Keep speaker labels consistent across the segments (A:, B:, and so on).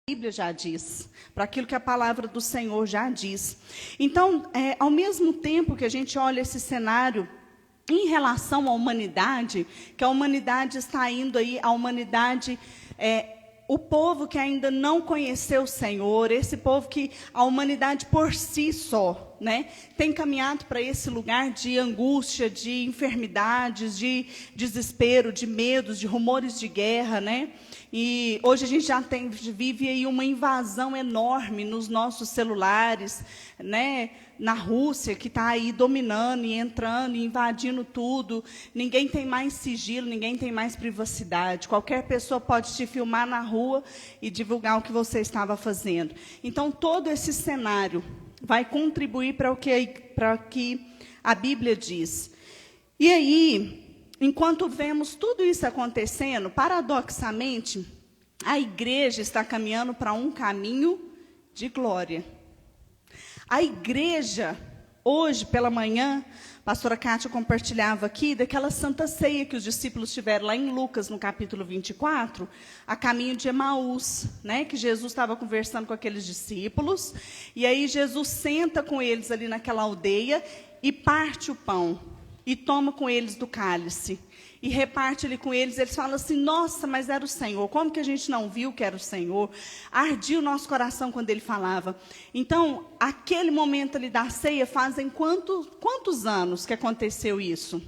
A: Bíblia já diz, para aquilo que a palavra do Senhor já diz. Então, ao mesmo tempo que a gente olha esse cenário em relação à humanidade, que a humanidade está indo aí, a humanidade, o povo que ainda não conheceu o Senhor, esse povo que a humanidade por si só, né, tem caminhado para esse lugar de angústia, de enfermidades, de desespero, de medos, de rumores de guerra, né? E hoje a gente já vive aí uma invasão enorme nos nossos celulares, né? Na Rússia, que está aí dominando e entrando e invadindo tudo. Ninguém tem mais sigilo, ninguém tem mais privacidade. Qualquer pessoa pode te filmar na rua e divulgar o que você estava fazendo. Então, todo esse cenário vai contribuir para o que a Bíblia diz. E aí, enquanto vemos tudo isso acontecendo, paradoxalmente, a igreja está caminhando para um caminho de glória. A igreja, hoje pela manhã, a pastora Kátia compartilhava aqui daquela santa ceia que os discípulos tiveram lá em Lucas, no capítulo 24, a caminho de Emaús, né, que Jesus estava conversando com aqueles discípulos, e aí Jesus senta com eles ali naquela aldeia e parte o pão, e toma com eles do cálice, e reparte ali com eles. Eles falam assim: nossa, mas era o Senhor, como que a gente não viu que era o Senhor? Ardia o nosso coração quando ele falava. Então, aquele momento ali da ceia, fazem quantos anos que aconteceu isso?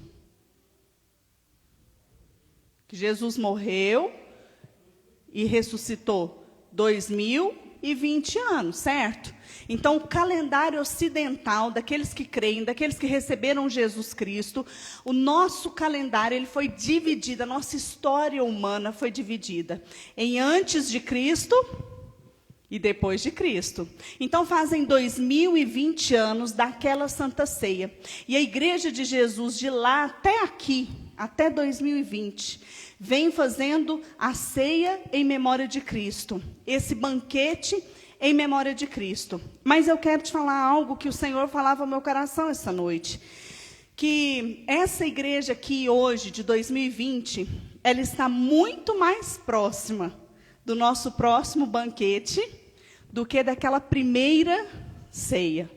A: Que Jesus morreu e ressuscitou 2020 anos, certo? Então, o calendário ocidental, daqueles que creem, daqueles que receberam Jesus Cristo, o nosso calendário ele foi dividido, a nossa história humana foi dividida em antes de Cristo e depois de Cristo. Então, fazem 2020 anos daquela Santa Ceia. E a Igreja de Jesus, de lá até aqui, até 2020, vem fazendo a ceia em memória de Cristo. Esse banquete em memória de Cristo. Mas eu quero te falar algo que o Senhor falava ao meu coração essa noite. Que essa igreja aqui hoje, de 2020, ela está muito mais próxima do nosso próximo banquete do que daquela primeira ceia.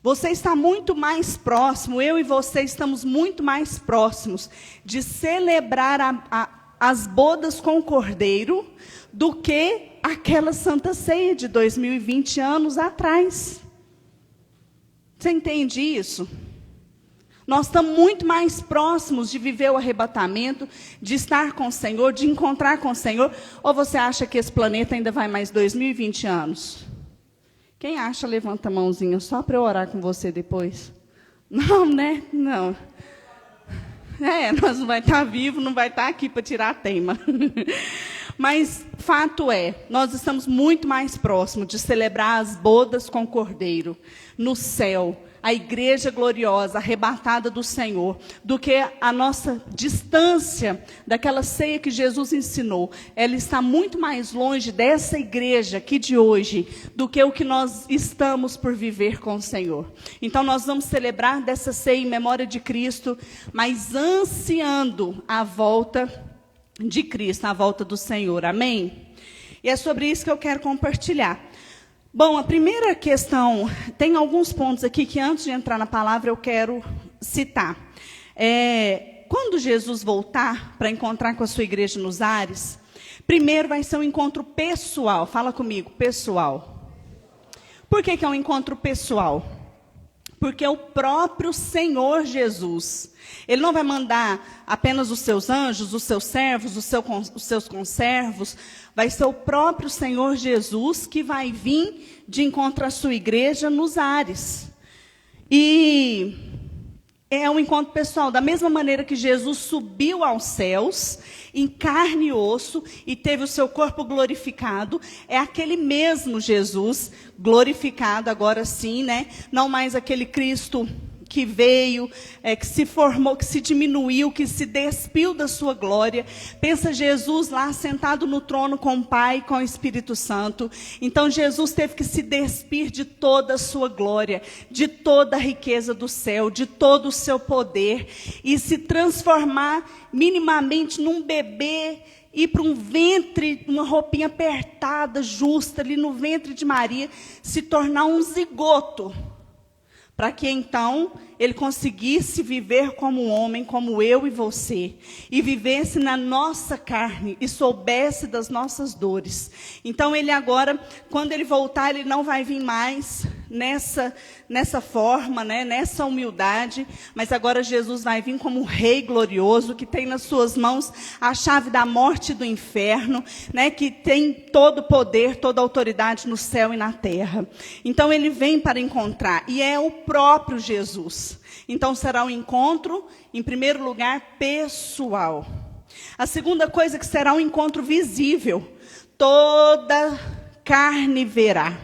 A: Você está muito mais próximo, eu e você estamos muito mais próximos de celebrar as bodas com o Cordeiro do que aquela Santa Ceia de 2020 anos atrás. Você entende isso? Nós estamos muito mais próximos de viver o arrebatamento, de estar com o Senhor, de encontrar com o Senhor. Ou você acha que esse planeta ainda vai mais 2020 anos? Quem acha, levanta a mãozinha, só para eu orar com você depois. Não, né? Não. Nós não vai estar vivo, não vai estar aqui para tirar a teima. Mas, fato é, nós estamos muito mais próximos de celebrar as bodas com o Cordeiro, no céu, a igreja gloriosa, arrebatada do Senhor, do que a nossa distância daquela ceia que Jesus ensinou. Ela está muito mais longe dessa igreja aqui de hoje, do que o que nós estamos por viver com o Senhor. Então, nós vamos celebrar dessa ceia em memória de Cristo, mas ansiando a volta de Cristo, a volta do Senhor, amém? E é sobre isso que eu quero compartilhar. Bom, a primeira questão, tem alguns pontos aqui que antes de entrar na palavra eu quero citar. Quando Jesus voltar para encontrar com a sua igreja nos ares, primeiro vai ser um encontro pessoal, fala comigo, pessoal. Por que é um encontro pessoal? Porque é o próprio Senhor Jesus. Ele não vai mandar apenas os seus anjos, os seus servos, os seus conservos. Vai ser o próprio Senhor Jesus que vai vir de encontro à sua igreja nos ares. E é um encontro pessoal. Da mesma maneira que Jesus subiu aos céus, em carne e osso, e teve o seu corpo glorificado, é aquele mesmo Jesus glorificado, agora sim, né? Não mais aquele Cristo que veio, que se formou, que se diminuiu, que se despiu da sua glória. Pensa Jesus lá sentado no trono com o Pai, com o Espírito Santo. Então Jesus teve que se despir de toda a sua glória, de toda a riqueza do céu, de todo o seu poder, e se transformar minimamente num bebê ir para um ventre, uma roupinha apertada, justa, ali no ventre de Maria, se tornar um zigoto, para que então ele conseguisse viver como um homem, como eu e você, e vivesse na nossa carne, e soubesse das nossas dores. Então ele agora, quando ele voltar, ele não vai vir mais nessa forma, né, nessa humildade, mas agora Jesus vai vir como um rei glorioso, que tem nas suas mãos a chave da morte e do inferno, né, que tem todo o poder, toda a autoridade no céu e na terra. Então ele vem para encontrar, e é o próprio Jesus. Então será um encontro, em primeiro lugar, pessoal. A segunda coisa que será um encontro visível. Toda carne verá,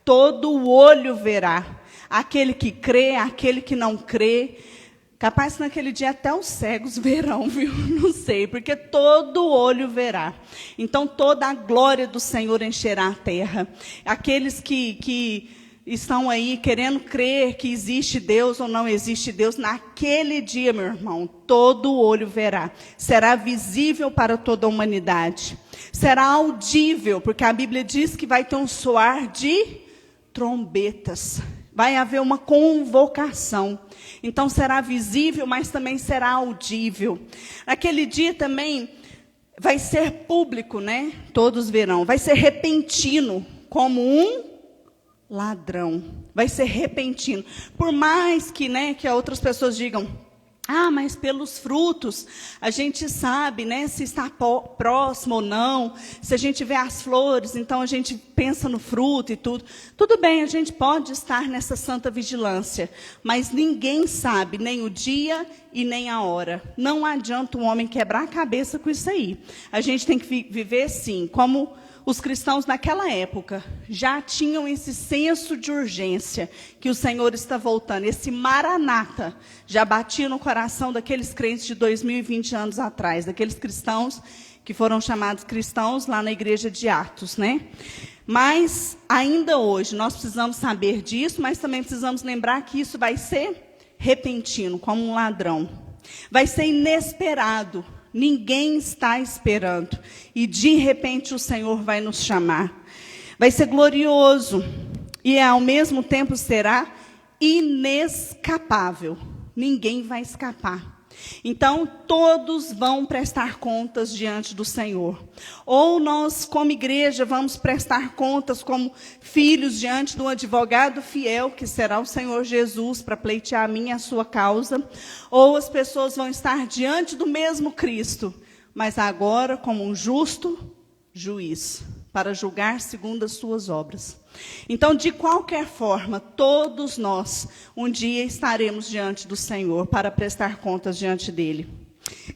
A: todo olho verá. Aquele que crê, aquele que não crê. Capaz que naquele dia até os cegos verão, viu? Não sei, porque todo olho verá. Então toda a glória do Senhor encherá a terra. Aqueles que estão aí querendo crer que existe Deus ou não existe Deus, naquele dia, meu irmão, todo olho verá. Será visível para toda a humanidade. Será audível, porque a Bíblia diz que vai ter um soar de trombetas. Vai haver uma convocação. Então será visível, mas também será audível. Naquele dia também vai ser público, né? Todos verão. Vai ser repentino, como um ladrão. Vai ser repentino. Por mais que, né, que outras pessoas digam, mas pelos frutos a gente sabe, né, se está próximo ou não. Se a gente vê as flores, então a gente pensa no fruto e tudo. Tudo bem, a gente pode estar nessa santa vigilância, mas ninguém sabe nem o dia e nem a hora. Não adianta um homem quebrar a cabeça com isso aí. A gente tem que viver, sim, como os cristãos naquela época já tinham esse senso de urgência, que o Senhor está voltando. Esse maranata já batia no coração daqueles crentes de 2020 anos atrás, daqueles cristãos que foram chamados cristãos lá na igreja de Atos, né? Mas ainda hoje nós precisamos saber disso, mas também precisamos lembrar que isso vai ser repentino, como um ladrão. Vai ser inesperado. Ninguém está esperando. E de repente o Senhor vai nos chamar. Vai ser glorioso. E ao mesmo tempo será inescapável. Ninguém vai escapar. Então todos vão prestar contas diante do Senhor. Ou nós, como igreja, vamos prestar contas como filhos diante de um advogado fiel, que será o Senhor Jesus, para pleitear a minha e a sua causa. Ou as pessoas vão estar diante do mesmo Cristo, mas agora como um justo juiz, para julgar segundo as suas obras. Então, de qualquer forma, todos nós um dia estaremos diante do Senhor para prestar contas diante dele.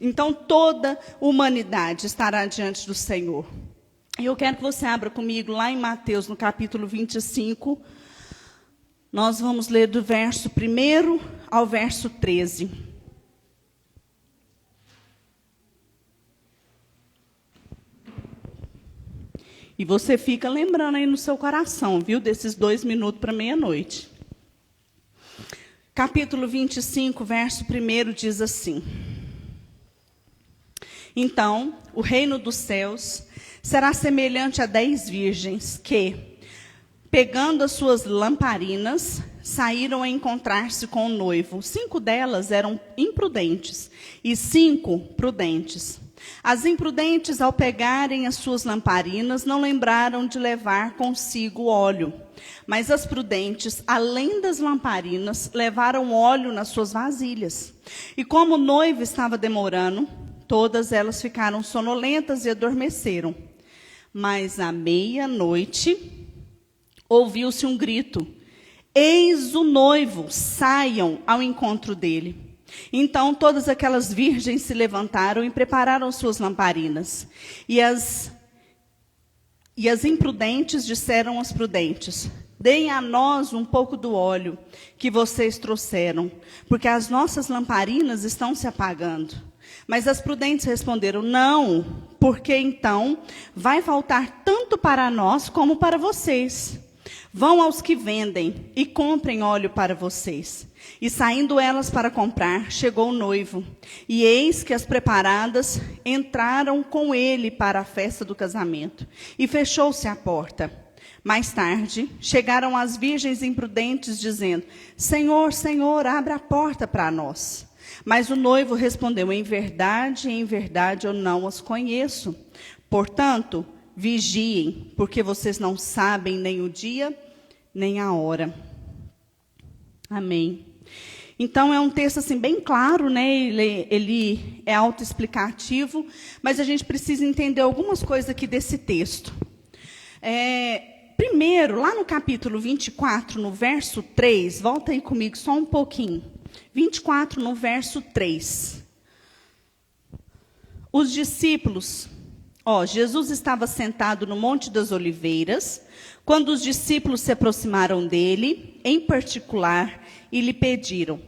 A: Então, toda a humanidade estará diante do Senhor. E eu quero que você abra comigo lá em Mateus, no capítulo 25. Nós vamos ler do verso 1 ao verso 13. E você fica lembrando aí no seu coração, viu? Desses 2 minutos para meia-noite. Capítulo 25, verso 1 diz assim: Então, o reino dos céus será semelhante a 10 virgens que, pegando as suas lamparinas, saíram a encontrar-se com o noivo. 5 delas eram imprudentes e 5 prudentes. As imprudentes, ao pegarem as suas lamparinas, não lembraram de levar consigo óleo. Mas as prudentes, além das lamparinas, levaram óleo nas suas vasilhas. E como o noivo estava demorando, todas elas ficaram sonolentas e adormeceram. Mas à meia-noite, ouviu-se um grito: Eis o noivo, saiam ao encontro dele. Então todas aquelas virgens se levantaram e prepararam suas lamparinas. E as imprudentes disseram às prudentes: Deem a nós um pouco do óleo que vocês trouxeram, porque as nossas lamparinas estão se apagando. Mas as prudentes responderam: Não, porque então vai faltar tanto para nós como para vocês. Vão aos que vendem e comprem óleo para vocês. E saindo elas para comprar, chegou o noivo. E eis que as preparadas entraram com ele para a festa do casamento. E fechou-se a porta. Mais tarde, chegaram as virgens imprudentes, dizendo: Senhor, Senhor, abra a porta para nós. Mas o noivo respondeu: em verdade, eu não as conheço. Portanto, vigiem, porque vocês não sabem nem o dia, nem a hora. Amém. Então, é um texto assim, bem claro, né? Ele é autoexplicativo, mas a gente precisa entender algumas coisas aqui desse texto. Primeiro, lá no capítulo 24, no verso 3, volta aí comigo só um pouquinho. 24, no verso 3. Os discípulos, Jesus estava sentado no Monte das Oliveiras, quando os discípulos se aproximaram dele, em particular, e lhe pediram: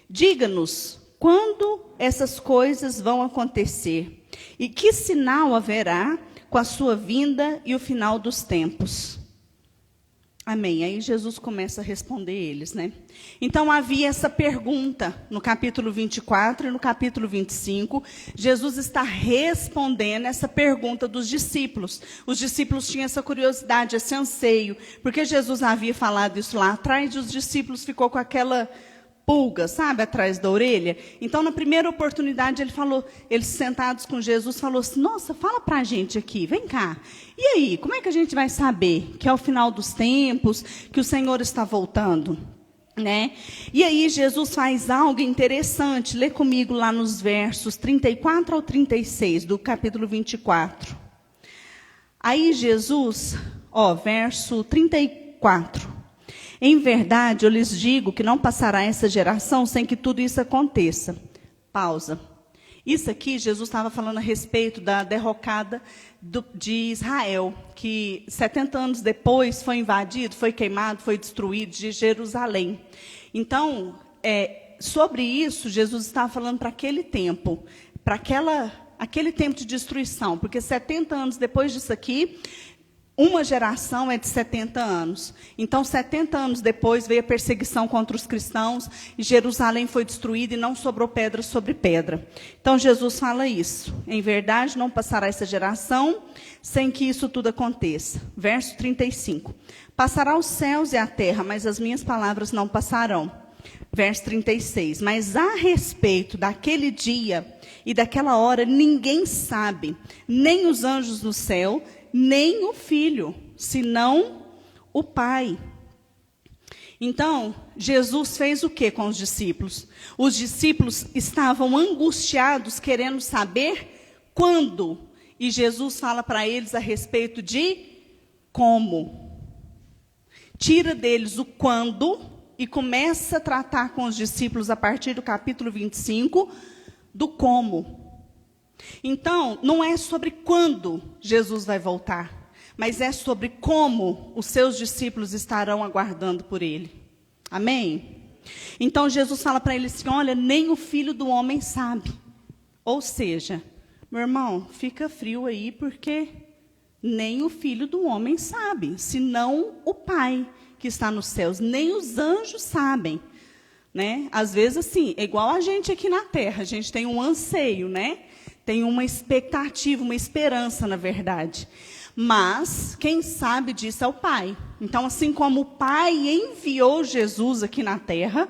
A: diga-nos, quando essas coisas vão acontecer? E que sinal haverá com a sua vinda e o final dos tempos? Amém. Aí Jesus começa a responder eles, né? Então havia essa pergunta no capítulo 24 e no capítulo 25. Jesus está respondendo essa pergunta dos discípulos. Os discípulos tinham essa curiosidade, esse anseio, porque Jesus havia falado isso lá atrás e os discípulos ficou com aquela pulga, sabe, atrás da orelha. Então, na primeira oportunidade, eles sentados com Jesus, falou assim: nossa, fala para a gente aqui, vem cá. E aí, como é que a gente vai saber que é o final dos tempos, que o Senhor está voltando? Né? E aí, Jesus faz algo interessante. Lê comigo lá nos versos 34 ao 36, do capítulo 24. Aí, Jesus, verso 34. Em verdade, eu lhes digo que não passará essa geração sem que tudo isso aconteça. Pausa. Isso aqui, Jesus estava falando a respeito da derrocada de Israel, que 70 anos depois foi invadido, foi queimado, foi destruído de Jerusalém. Então, sobre isso, Jesus estava falando para aquele tempo, para aquele tempo de destruição, porque 70 anos depois disso aqui, uma geração é de 70 anos. Então, 70 anos depois, veio a perseguição contra os cristãos, e Jerusalém foi destruída e não sobrou pedra sobre pedra. Então, Jesus fala isso. Em verdade, não passará essa geração sem que isso tudo aconteça. Verso 35. Passará os céus e a terra, mas as minhas palavras não passarão. Verso 36. Mas a respeito daquele dia e daquela hora, ninguém sabe, nem os anjos do céu, nem o Filho, senão o Pai. Então, Jesus fez o que com os discípulos? Os discípulos estavam angustiados, querendo saber quando. E Jesus fala para eles a respeito de como. Tira deles o quando e começa a tratar com os discípulos, a partir do capítulo 25, do como. Então, não é sobre quando Jesus vai voltar, mas é sobre como os seus discípulos estarão aguardando por ele. Amém? Então, Jesus fala para eles assim: olha, nem o Filho do Homem sabe. Ou seja, meu irmão, fica frio aí, porque nem o Filho do Homem sabe, senão o Pai que está nos céus. Nem os anjos sabem. Né? Às vezes, assim, é igual a gente aqui na Terra, a gente tem um anseio, né? Tem uma expectativa, uma esperança, na verdade. Mas quem sabe disso é o Pai. Então, assim como o Pai enviou Jesus aqui na terra,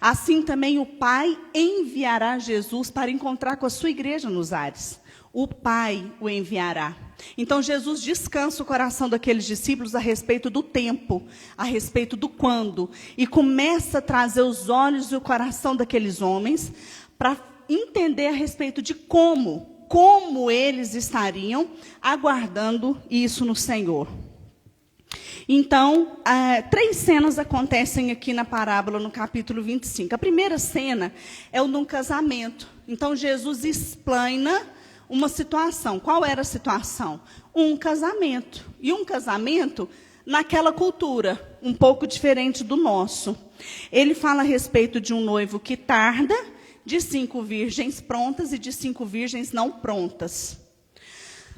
A: assim também o Pai enviará Jesus para encontrar com a sua igreja nos ares. O Pai o enviará. Então, Jesus descansa o coração daqueles discípulos a respeito do tempo, a respeito do quando. E começa a trazer os olhos e o coração daqueles homens para entender a respeito de como eles estariam aguardando isso no Senhor. Então, 3 cenas acontecem aqui na parábola, no capítulo 25. A primeira cena é o de um casamento. Então, Jesus explana uma situação. Qual era a situação? Um casamento. E um casamento, naquela cultura, um pouco diferente do nosso. Ele fala a respeito de um noivo que tarda, de 5 virgens prontas e de 5 virgens não prontas.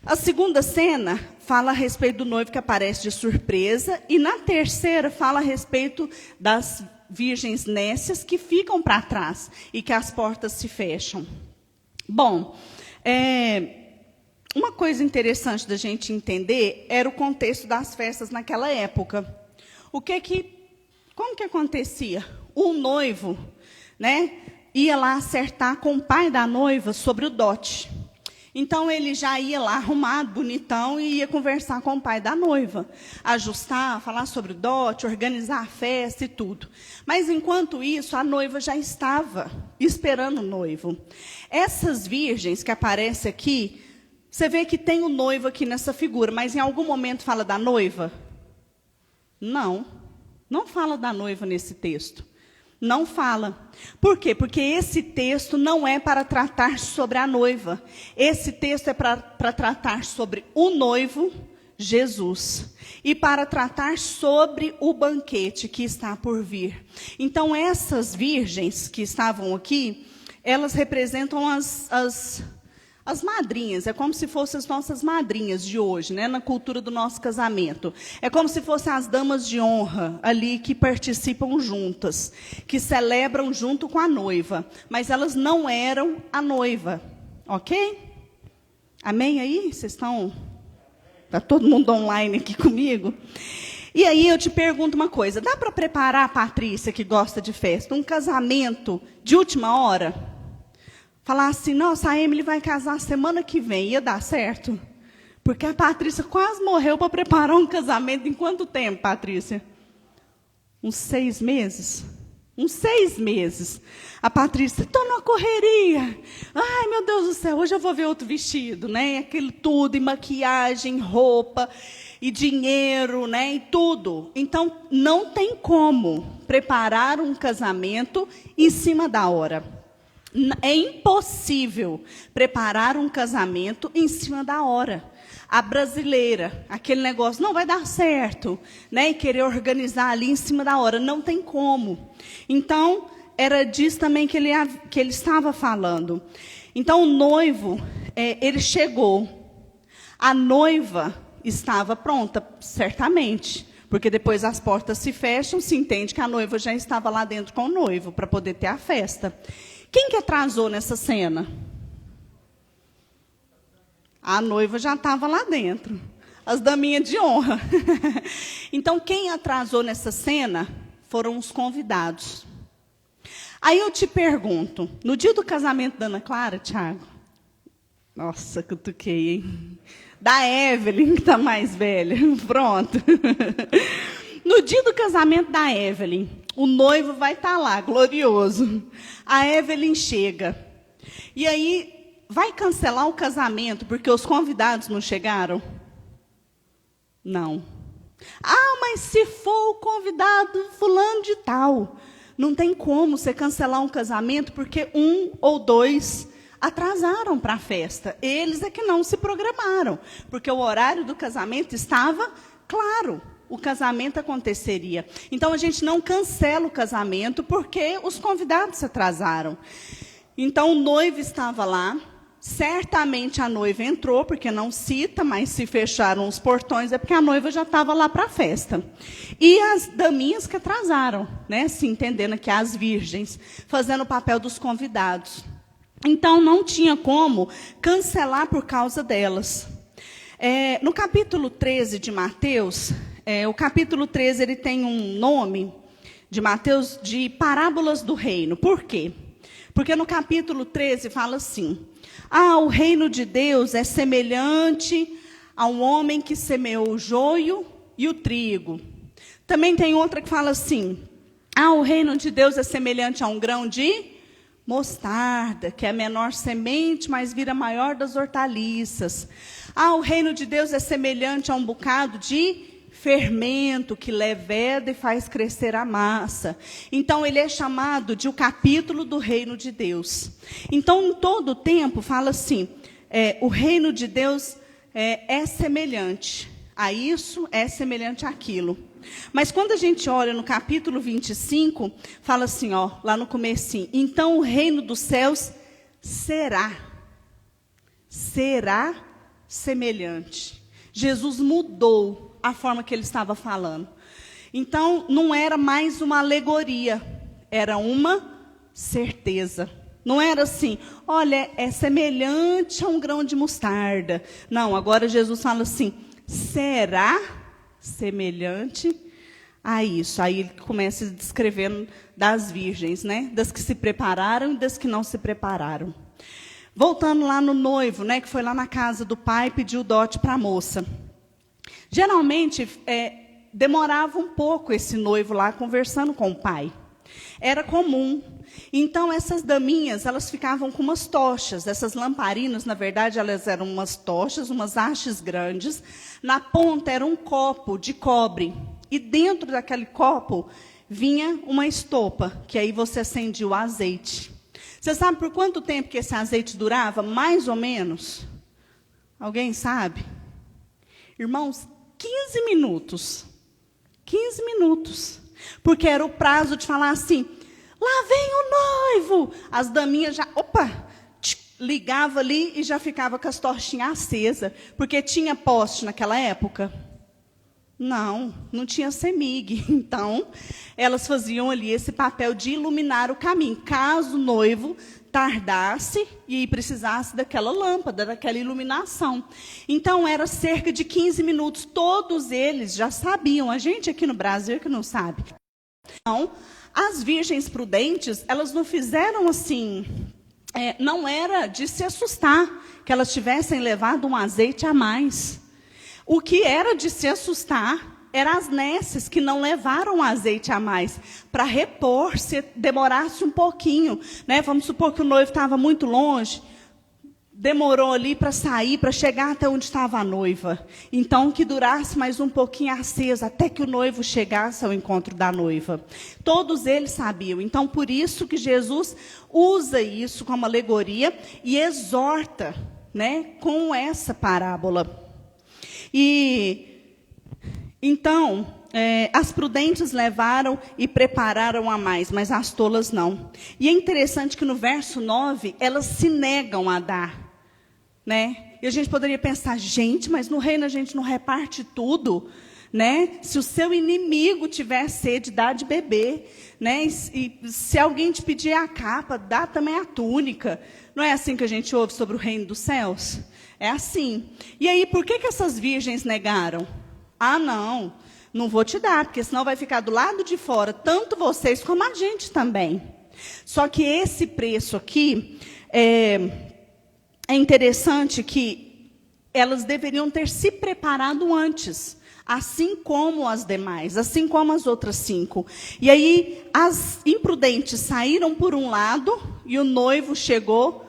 A: A segunda cena fala a respeito do noivo que aparece de surpresa, e na terceira fala a respeito das virgens nécias que ficam para trás e que as portas se fecham. Bom, uma coisa interessante da gente entender era o contexto das festas naquela época. Como que acontecia? O noivo, né, ia lá acertar com o pai da noiva sobre o dote. Então, ele já ia lá arrumado, bonitão, e ia conversar com o pai da noiva. Ajustar, falar sobre o dote, organizar a festa e tudo. Mas, enquanto isso, a noiva já estava esperando o noivo. Essas virgens que aparecem aqui, você vê que tem o noivo aqui nessa figura, mas em algum momento fala da noiva? Não fala da noiva nesse texto. Não fala. Por quê? Porque esse texto não é para tratar sobre a noiva. Esse texto é para tratar sobre o noivo, Jesus. E para tratar sobre o banquete que está por vir. Então, essas virgens que estavam aqui, elas representam as madrinhas, é como se fossem as nossas madrinhas de hoje, né, na cultura do nosso casamento. É como se fossem as damas de honra ali que participam juntas, que celebram junto com a noiva. Mas elas não eram a noiva, ok? Amém aí? Vocês estão... Está todo mundo online aqui comigo? E aí eu te pergunto uma coisa, dá para preparar a Patrícia, que gosta de festa, um casamento de última hora? Falar assim, nossa, a Emily vai casar semana que vem, ia dar certo? Porque a Patrícia quase morreu para preparar um casamento. Em quanto tempo, Patrícia? Uns 6 meses? Uns 6 meses. A Patrícia, estou numa correria. Ai, meu Deus do céu, hoje eu vou ver outro vestido, né? Aquilo tudo, e maquiagem, roupa, e dinheiro, né? E tudo. Então, não tem como preparar um casamento em cima da hora. É impossível preparar um casamento em cima da hora. A brasileira, aquele negócio, não vai dar certo, né? E querer organizar ali em cima da hora, não tem como. Então, era disso também que ele estava falando. Então, o noivo, ele chegou. A noiva estava pronta, certamente. Porque depois as portas se fecham, se entende que a noiva já estava lá dentro com o noivo, para poder ter a festa. Quem que atrasou nessa cena? A noiva já estava lá dentro. As daminhas de honra. Então, quem atrasou nessa cena foram os convidados. Aí eu te pergunto, no dia do casamento da Ana Clara, Tiago, nossa, cutuquei, hein? Da Evelyn, que está mais velha, pronto. No dia do casamento da Evelyn, o noivo vai estar lá, glorioso. A Evelyn chega. E aí, vai cancelar o casamento porque os convidados não chegaram? Não. Ah, mas se for o convidado fulano de tal, não tem como você cancelar um casamento porque 1 ou 2 atrasaram para a festa. Eles é que não se programaram, porque o horário do casamento estava claro. O casamento aconteceria. Então, a gente não cancela o casamento porque os convidados se atrasaram. Então, o noivo estava lá. Certamente a noiva entrou, porque não cita, mas se fecharam os portões, é porque a noiva já estava lá para a festa. E as daminhas que atrasaram, né, se entendendo que as virgens, fazendo o papel dos convidados. Então, não tinha como cancelar por causa delas. No capítulo 13 de Mateus... o capítulo 13 ele tem um nome de Mateus de parábolas do reino. Por quê? Porque no capítulo 13 fala assim: o reino de Deus é semelhante a um homem que semeou o joio e o trigo. Também tem outra que fala assim: o reino de Deus é semelhante a um grão de mostarda, que é a menor semente, mas vira a maior das hortaliças. O reino de Deus é semelhante a um bocado de fermento que leveda e faz crescer a massa. Então, ele é chamado de o capítulo do reino de Deus. Então, em todo o tempo, fala assim, o reino de Deus é semelhante a isso, é semelhante àquilo. Mas quando a gente olha no capítulo 25, fala assim, lá no comecinho, então o reino dos céus será semelhante. Jesus mudou a forma que ele estava falando. Então, não era mais uma alegoria, era uma certeza. Não era assim, olha, é semelhante a um grão de mostarda. Não, agora Jesus fala assim, será semelhante a isso. Aí ele começa descrevendo das virgens, né? Das que se prepararam e das que não se prepararam. Voltando lá no noivo, né? Que foi lá na casa do pai e pediu dote para a moça. Geralmente, demorava um pouco esse noivo lá conversando com o pai. Era comum. Então, essas daminhas, elas ficavam com umas tochas. Essas lamparinas, na verdade, elas eram umas tochas, umas hastes grandes. Na ponta era um copo de cobre. E dentro daquele copo vinha uma estopa, que aí você acendia o azeite. Você sabe por quanto tempo que esse azeite durava? Mais ou menos? Alguém sabe? Irmãos, 15 minutos. 15 minutos. Porque era o prazo de falar assim, lá vem o noivo. As daminhas já, ligava ali e já ficava com as tochinhas acesas. Porque tinha poste naquela época? Não tinha CEMIG. Então, elas faziam ali esse papel de iluminar o caminho. Caso o noivo tardasse e precisasse daquela lâmpada, daquela iluminação. Então, era cerca de 15 minutos. Todos eles já sabiam. A gente aqui no Brasil que não sabe. Então, as virgens prudentes, elas não fizeram assim... não era de se assustar que elas tivessem levado um azeite a mais. O que era de se assustar eram as nécias que não levaram azeite a mais, para repor, se demorasse um pouquinho. Né? Vamos supor que o noivo estava muito longe, demorou ali para sair, para chegar até onde estava a noiva. Então, que durasse mais um pouquinho acesa, até que o noivo chegasse ao encontro da noiva. Todos eles sabiam. Então, por isso que Jesus usa isso como alegoria e exorta, né, com essa parábola. E então, as prudentes levaram e prepararam a mais, mas as tolas não. E é interessante que no verso 9, elas se negam a dar. Né? E a gente poderia pensar, gente, mas no reino a gente não reparte tudo. Né? Se o seu inimigo tiver sede, dá de beber. Né? E se alguém te pedir a capa, dá também a túnica. Não é assim que a gente ouve sobre o reino dos céus? É assim. E aí, por que essas virgens negaram? Ah, não vou te dar, porque senão vai ficar do lado de fora, tanto vocês como a gente também. Só que esse preço aqui, é interessante que elas deveriam ter se preparado antes, assim como as demais, assim como as outras 5. E aí, as imprudentes saíram por um lado e o noivo chegou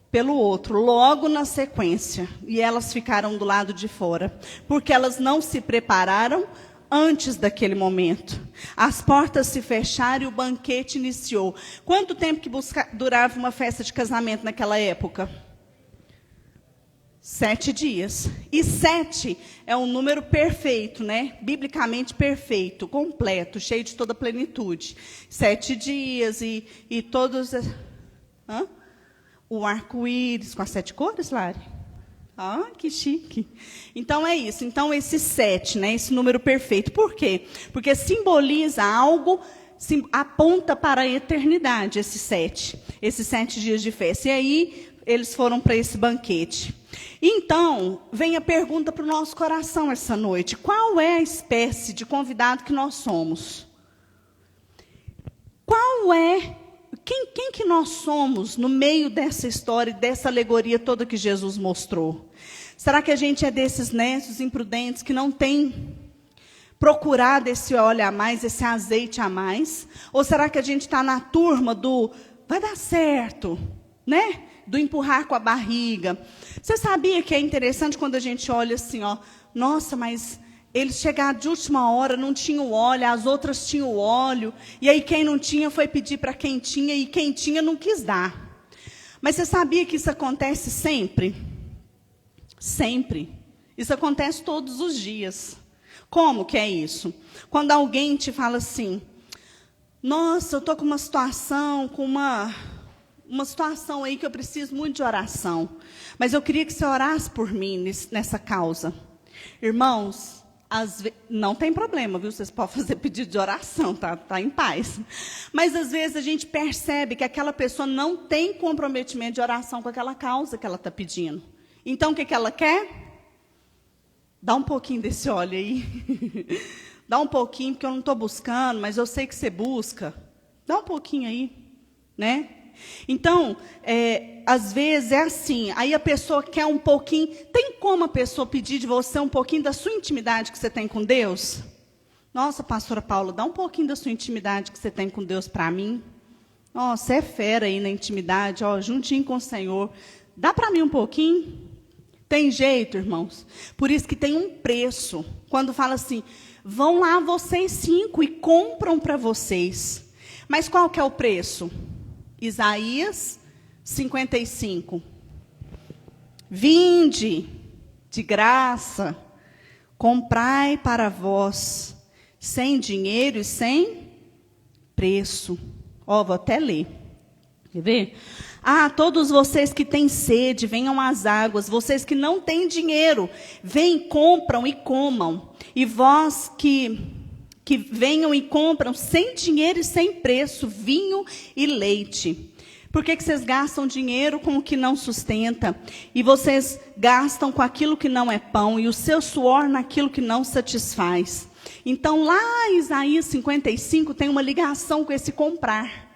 A: pelo outro, logo na sequência. E elas ficaram do lado de fora, porque elas não se prepararam antes daquele momento. As portas se fecharam e o banquete iniciou. Quanto tempo que durava uma festa de casamento naquela época? 7 dias. E 7 é um número perfeito, né? Biblicamente perfeito, completo, cheio de toda a plenitude. 7 dias e todos... O arco-íris com as 7 cores, Lari? Ah, que chique. Então, é isso. Então, esse 7, né, esse número perfeito. Por quê? Porque simboliza algo, aponta para a eternidade, esse 7. Esses 7 dias de festa. E aí, eles foram para esse banquete. Então, vem a pergunta para o nosso coração essa noite. Qual é a espécie de convidado que nós somos? Qual é... Quem que nós somos no meio dessa história, dessa alegoria toda que Jesus mostrou? Será que a gente é desses nécios imprudentes que não tem procurado esse óleo a mais, esse azeite a mais? Ou será que a gente está na turma do vai dar certo, né? Do empurrar com a barriga? Você sabia que é interessante quando a gente olha assim, nossa, mas... Eles chegaram de última hora, não tinham óleo, as outras tinham óleo. E aí quem não tinha foi pedir para quem tinha, e quem tinha não quis dar. Mas você sabia que isso acontece sempre? Sempre. Isso acontece todos os dias. Como que é isso? Quando alguém te fala assim, nossa, eu estou com uma situação, com uma situação aí que eu preciso muito de oração. Mas eu queria que você orasse por mim nessa causa. Irmãos, não tem problema, viu? Vocês podem fazer pedido de oração, tá em paz. Mas às vezes a gente percebe que aquela pessoa não tem comprometimento de oração com aquela causa que ela está pedindo. Então o que ela quer? Dá um pouquinho desse óleo aí. Dá um pouquinho, porque eu não estou buscando, mas eu sei que você busca. Dá um pouquinho aí, né? Então, às vezes é assim, aí a pessoa quer um pouquinho. Tem como a pessoa pedir de você um pouquinho da sua intimidade que você tem com Deus? Nossa, pastora Paula, dá um pouquinho da sua intimidade que você tem com Deus para mim. Nossa, você é fera aí na intimidade, ó, juntinho com o Senhor. Dá para mim um pouquinho? Tem jeito, irmãos? Por isso que tem um preço. Quando fala assim, vão lá vocês 5 e compram para vocês. Mas qual que é o preço? Isaías 55. Vinde de graça, comprai para vós, sem dinheiro e sem preço. Ó, vou até ler. Quer ver? Ah, todos vocês que têm sede, venham às águas. Vocês que não têm dinheiro, vêm, compram e comam. E vós que venham e compram sem dinheiro e sem preço, vinho e leite. Por que vocês gastam dinheiro com o que não sustenta? E vocês gastam com aquilo que não é pão, e o seu suor naquilo que não satisfaz. Então, lá em Isaías 55 tem uma ligação com esse comprar.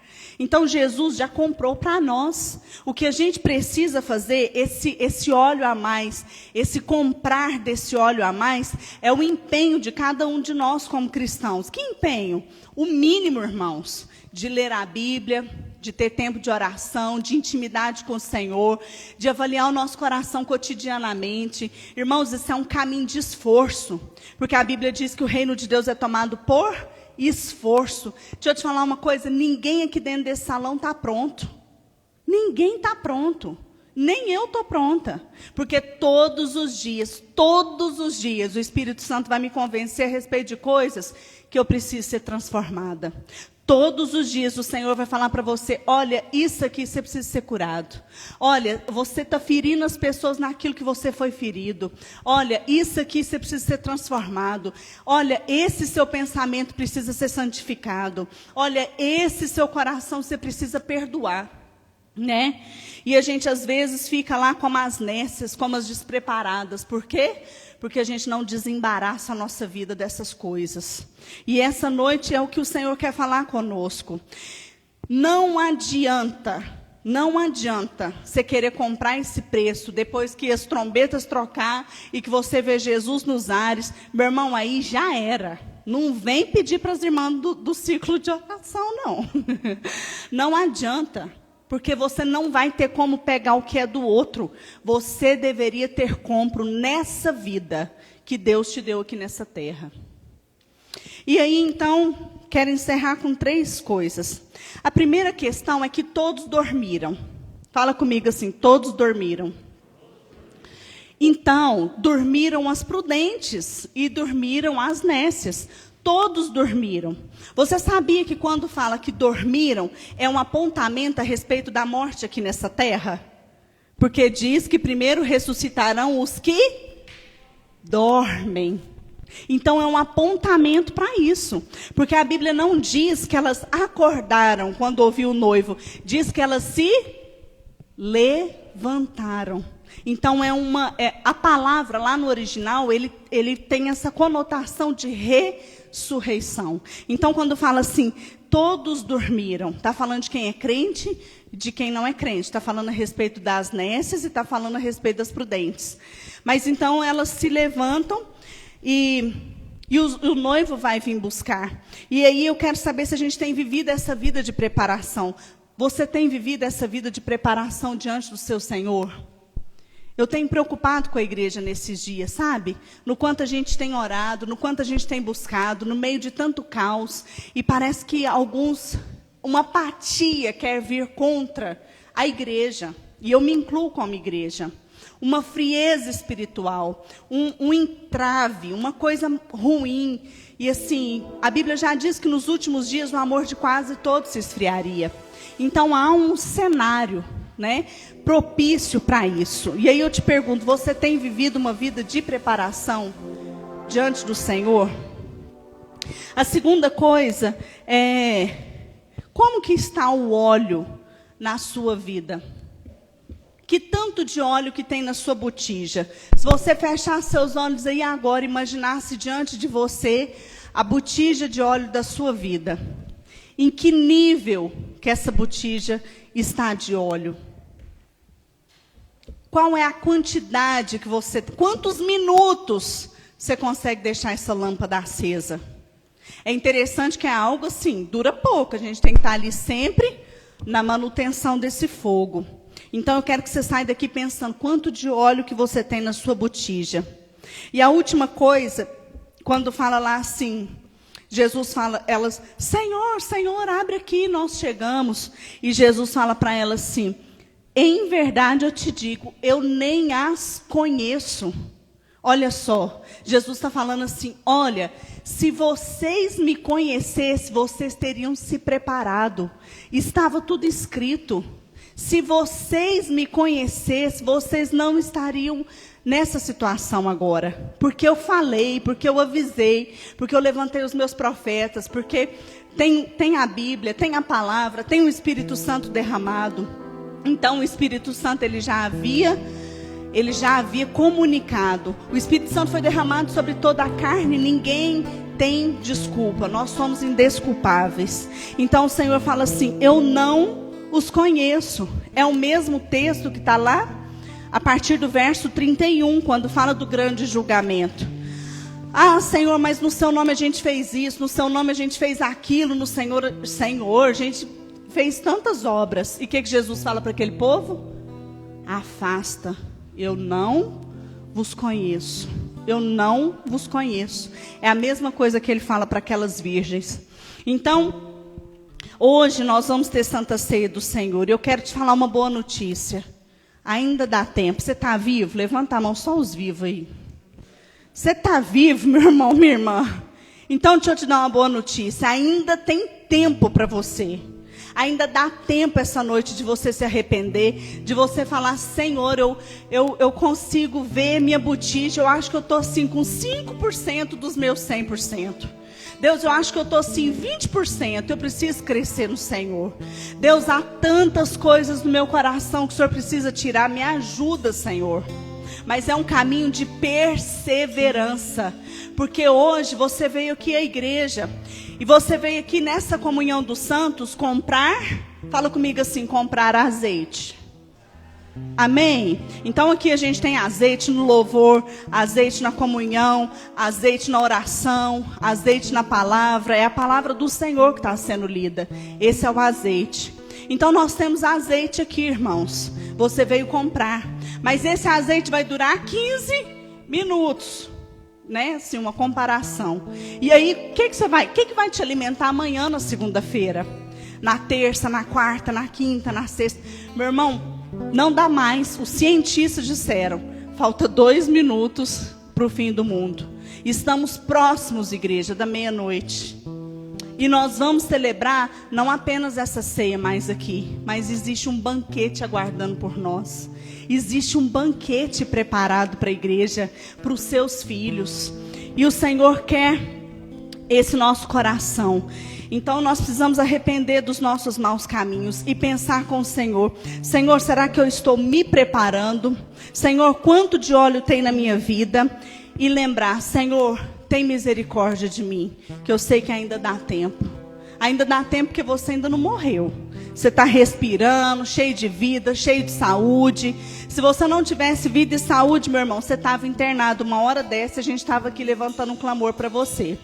A: Então, Jesus já comprou para nós. O que a gente precisa fazer, esse óleo a mais, esse comprar desse óleo a mais, é o empenho de cada um de nós como cristãos. Que empenho? O mínimo, irmãos, de ler a Bíblia, de ter tempo de oração, de intimidade com o Senhor, de avaliar o nosso coração cotidianamente. Irmãos, isso é um caminho de esforço, porque a Bíblia diz que o reino de Deus é tomado por esforço. Deixa eu te falar uma coisa, ninguém aqui dentro desse salão está pronto. Ninguém está pronto. Nem eu estou pronta. Porque todos os dias, o Espírito Santo vai me convencer a respeito de coisas que eu preciso ser transformada. Todos os dias o Senhor vai falar para você, olha, isso aqui você precisa ser curado. Olha, você está ferindo as pessoas naquilo que você foi ferido. Olha, isso aqui você precisa ser transformado. Olha, esse seu pensamento precisa ser santificado. Olha, esse seu coração você precisa perdoar. Né? E a gente às vezes fica lá como as nécias, como as despreparadas. Por quê? Porque a gente não desembaraça a nossa vida dessas coisas. E essa noite é o que o Senhor quer falar conosco. Não adianta você querer comprar esse preço, depois que as trombetas trocar e que você vê Jesus nos ares. Meu irmão, aí já era. Não vem pedir para as irmãs do ciclo de oração, não. Não adianta. Porque você não vai ter como pegar o que é do outro. Você deveria ter compro nessa vida que Deus te deu aqui nessa terra. E aí, então, quero encerrar com 3 coisas. A primeira questão é que todos dormiram. Fala comigo assim, todos dormiram. Então, dormiram as prudentes e dormiram as nécias. Todos dormiram. Você sabia que quando fala que dormiram, é um apontamento a respeito da morte aqui nessa terra? Porque diz que primeiro ressuscitarão os que dormem. Então é um apontamento para isso. Porque a Bíblia não diz que elas acordaram quando ouviu o noivo. Diz que elas se levantaram. Então a palavra lá no original, ele tem essa conotação de ressurreição. Então quando fala assim, todos dormiram, está falando de quem é crente, de quem não é crente. Está falando a respeito das nécias e está falando a respeito das prudentes. Mas então elas se levantam e o noivo vai vir buscar. E aí eu quero saber se a gente tem vivido essa vida de preparação. Você tem vivido essa vida de preparação diante do seu Senhor? Eu tenho preocupado com a igreja nesses dias, sabe? No quanto a gente tem orado, no quanto a gente tem buscado, no meio de tanto caos. E parece que uma apatia quer vir contra a igreja. E eu me incluo como igreja. uma frieza espiritual, um entrave, uma coisa ruim. E assim, a Bíblia já diz que nos últimos dias o amor de quase todos se esfriaria. Então há um cenário, né, propício para isso. E aí eu te pergunto, você tem vivido uma vida de preparação diante do Senhor? A segunda coisa é, como que está o óleo na sua vida? Que tanto de óleo que tem na sua botija? Se você fechar seus olhos aí agora, imaginasse diante de você a botija de óleo da sua vida. Em que nível que essa botija está de óleo? Qual é a quantidade que você... Quantos minutos você consegue deixar essa lâmpada acesa? É interessante que é algo assim, dura pouco. A gente tem que estar ali sempre na manutenção desse fogo. Então eu quero que você saia daqui pensando quanto de óleo que você tem na sua botija. E a última coisa, quando fala lá assim, Jesus fala, elas, Senhor, Senhor, abre aqui, nós chegamos. E Jesus fala para elas assim, em verdade eu te digo, eu nem as conheço. Olha só, Jesus está falando assim, olha, se vocês me conhecessem, vocês teriam se preparado. Estava tudo escrito. Se vocês me conhecessem, vocês não estariam nessa situação agora. Porque eu falei, porque eu avisei, porque eu levantei os meus profetas, porque tem a Bíblia, tem a palavra, tem o Espírito Santo derramado. Então o Espírito Santo ele já havia comunicado. O Espírito Santo foi derramado sobre toda a carne, ninguém tem desculpa, nós somos indesculpáveis. Então o Senhor fala assim, eu não os conheço. É o mesmo texto que está lá, a partir do verso 31, quando fala do grande julgamento. Ah, Senhor, mas no seu nome a gente fez isso, no seu nome a gente fez aquilo, no Senhor, a gente fez tantas obras. E o que Jesus fala para aquele povo? Afasta, eu não vos conheço. Eu não vos conheço. É a mesma coisa que ele fala para aquelas virgens. Então, hoje nós vamos ter Santa Ceia do Senhor. Eu quero te falar uma boa notícia. Ainda dá tempo. Você está vivo? Levanta a mão, só os vivos aí. Você está vivo, meu irmão, minha irmã? Então, deixa eu te dar uma boa notícia. Ainda tem tempo para você. Ainda dá tempo essa noite de você se arrepender, de você falar, Senhor, eu consigo ver minha botija, eu acho que eu estou assim com 5% dos meus 100%. Deus, eu acho que eu estou assim 20%, eu preciso crescer no Senhor. Deus, há tantas coisas no meu coração que o Senhor precisa tirar, me ajuda, Senhor. Mas é um caminho de perseverança, porque hoje você veio aqui à igreja, e você veio aqui nessa comunhão dos santos comprar, fala comigo assim, comprar azeite. Amém? Então aqui a gente tem azeite no louvor, azeite na comunhão, azeite na oração, azeite na palavra. É a palavra do Senhor que está sendo lida. Esse é o azeite. Então nós temos azeite aqui, irmãos. Você veio comprar. Mas esse azeite vai durar 15 minutos. Né? Assim, uma comparação. E aí, o que vai te alimentar amanhã na segunda-feira? Na terça, na quarta, na quinta, na sexta. Meu irmão, não dá mais. Os cientistas disseram, falta 2 minutos para o fim do mundo. Estamos próximos, igreja, da meia-noite. E nós vamos celebrar não apenas essa ceia mais aqui, mas existe um banquete aguardando por nós. Existe um banquete preparado para a igreja, para os seus filhos. E o Senhor quer esse nosso coração. Então nós precisamos arrepender dos nossos maus caminhos e pensar com o Senhor. Senhor, será que eu estou me preparando? Senhor, quanto de óleo tem na minha vida? E lembrar, Senhor, tem misericórdia de mim, que eu sei que ainda dá tempo. Ainda dá tempo porque você ainda não morreu. Você está respirando, cheio de vida, cheio de saúde. Se você não tivesse vida e saúde, meu irmão, você estava internado. Uma hora dessa, a gente estava aqui levantando um clamor para você.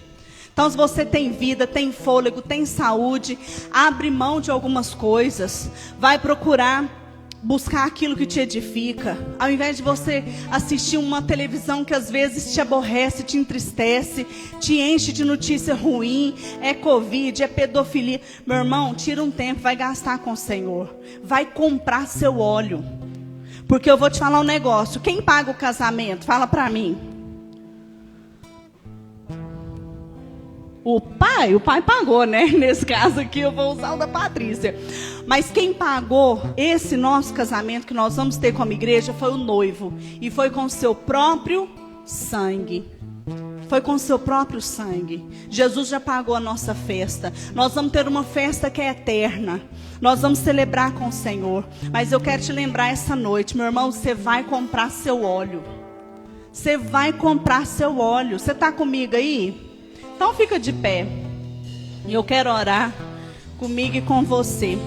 A: Então, se você tem vida, tem fôlego, tem saúde, abre mão de algumas coisas. Vai procurar buscar aquilo que te edifica. Ao invés de você assistir uma televisão que às vezes te aborrece, te entristece, te enche de notícia ruim, é Covid, é pedofilia. Meu irmão, tira um tempo, vai gastar com o Senhor. Vai comprar seu óleo. Porque eu vou te falar um negócio. Quem paga o casamento? Fala para mim. O pai pagou, né? Nesse caso aqui eu vou usar o da Patrícia. Mas quem pagou esse nosso casamento que nós vamos ter como igreja foi o noivo. E foi com o seu próprio sangue. Foi com o seu próprio sangue. Jesus já pagou a nossa festa. Nós vamos ter uma festa que é eterna. Nós vamos celebrar com o Senhor. Mas eu quero te lembrar essa noite, meu irmão, você vai comprar seu óleo. Você vai comprar seu óleo. Você está comigo aí? Então fica de pé. E eu quero orar comigo e com você.